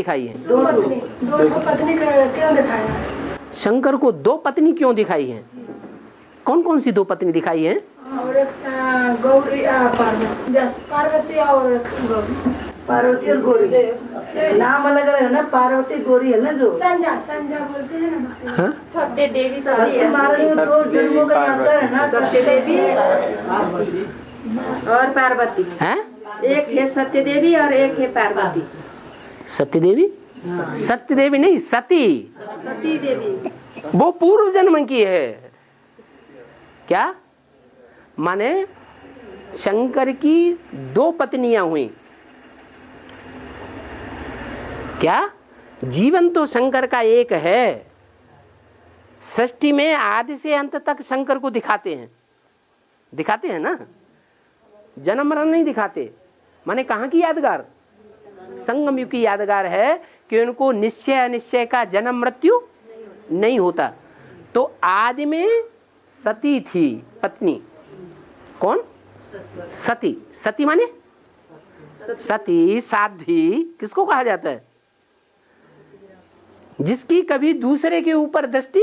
दिखाई है? दो पत्नी क्यों दिखाया? शंकर को दो पत्नी क्यों दिखाई है? कौन कौन सी दो पत्नी दिखाई है? और एक गौरी पार्वती और गौरी। पार्वती और गौरी नाम अलग अलग है ना। पार्वती गौरी है ना जो संजा बोलते हैं ना। हाँ? सत्य देवी दो जन्मों का यादगार है ना। सत्य देवी और पार्वती है? एक है सत्य देवी और एक है पार्वती। सत्य देवी? सत्य देवी नहीं, सती देवी वो पूर्व जन्म की है। क्या माने? शंकर की दो पत्नियां हुई। क्या? जीवन तो शंकर का एक है। सृष्टि में आदि से अंत तक शंकर को दिखाते हैं ना। जन्म मरण नहीं दिखाते। माने कहाँ की यादगार? संगम युग की यादगार है कि उनको निश्चय अनिश्चय का जन्म मृत्यु नहीं होता। तो आदि में सती थी पत्नी। कौन? सती। सती माने सती साध्वी किसको कहा जाता है? जिसकी कभी दूसरे के ऊपर दृष्टि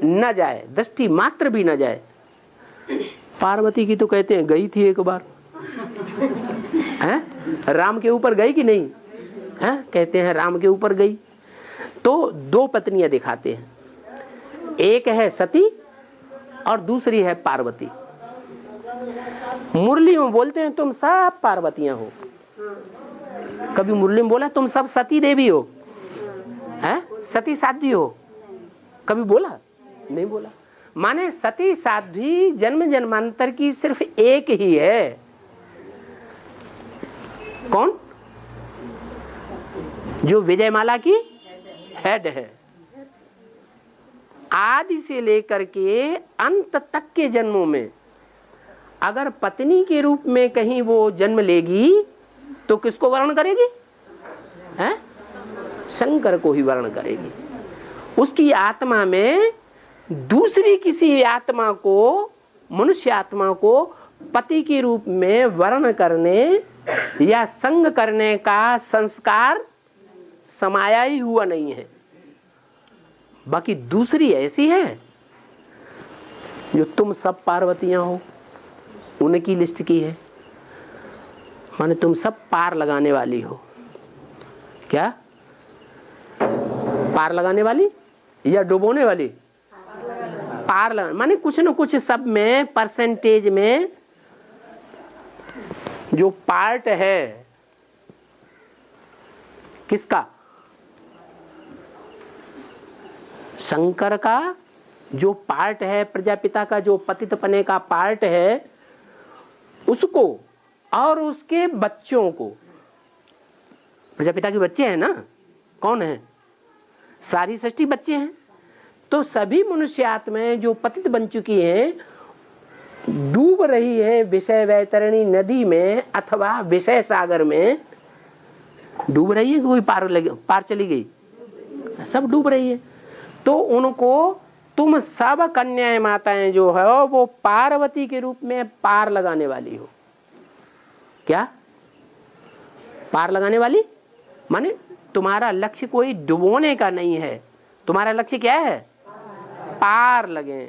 न जाए, दृष्टि मात्र भी न जाए। पार्वती की तो कहते हैं गई थी एक बार। हैं? राम के ऊपर गई कि नहीं? हैं? कहते हैं राम के ऊपर गई। तो दो पत्नियां दिखाते हैं, एक है सती और दूसरी है पार्वती। मुरली में बोलते हैं तुम सब पार्वतियां हो। कभी मुरली में बोला तुम सब सती देवी हो, हैं? सती साध्वी हो? कभी बोला? नहीं बोला। माने सती साध्वी जन्म जन्मांतर की सिर्फ एक ही है। कौन? जो विजयमाला की हेड है। आदि से लेकर के अंत तक के जन्मों में अगर पत्नी के रूप में कहीं वो जन्म लेगी तो किसको वर्ण करेगी? हैं? शंकर को ही वर्ण करेगी। उसकी आत्मा में दूसरी किसी आत्मा को, मनुष्य आत्मा को पति के रूप में वर्ण करने या संग करने का संस्कार समाया ही हुआ नहीं है। बाकी दूसरी ऐसी है जो तुम सब पार्वतियां हो, उनकी लिस्ट की है। माने तुम सब पार लगाने वाली हो। क्या? पार लगाने वाली या डुबोने वाली? पार लगा माने कुछ न कुछ सब में परसेंटेज में जो पार्ट है किसका? शंकर का जो पार्ट है, प्रजापिता का जो पतित पने का पार्ट है, उसको और उसके बच्चों को। प्रजापिता के बच्चे हैं ना। कौन है? सारी सृष्टि बच्चे हैं। तो सभी मनुष्य आत्माएं जो पतित बन चुकी हैं, डूब रही है विषय वैतरणी नदी में अथवा विषय सागर में। डूब रही है कि कोई पार चली गई? सब डूब रही है। तो उनको तुम सब कन्याएं माताएं जो है वो पार्वती के रूप में पार लगाने वाली हो। क्या? पार लगाने वाली माने तुम्हारा लक्ष्य कोई डुबोने का नहीं है। तुम्हारा लक्ष्य क्या है? पार लगे,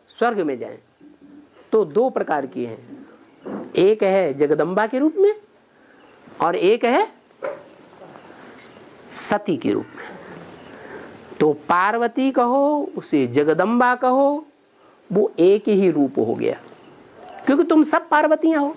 स्वर्ग में जाएं। तो दो प्रकार की हैं, एक है जगदम्बा के रूप में और एक है सती के रूप में। तो पार्वती कहो उसे जगदम्बा कहो, वो एक ही रूप हो गया, क्योंकि तुम सब पार्वतियां हो।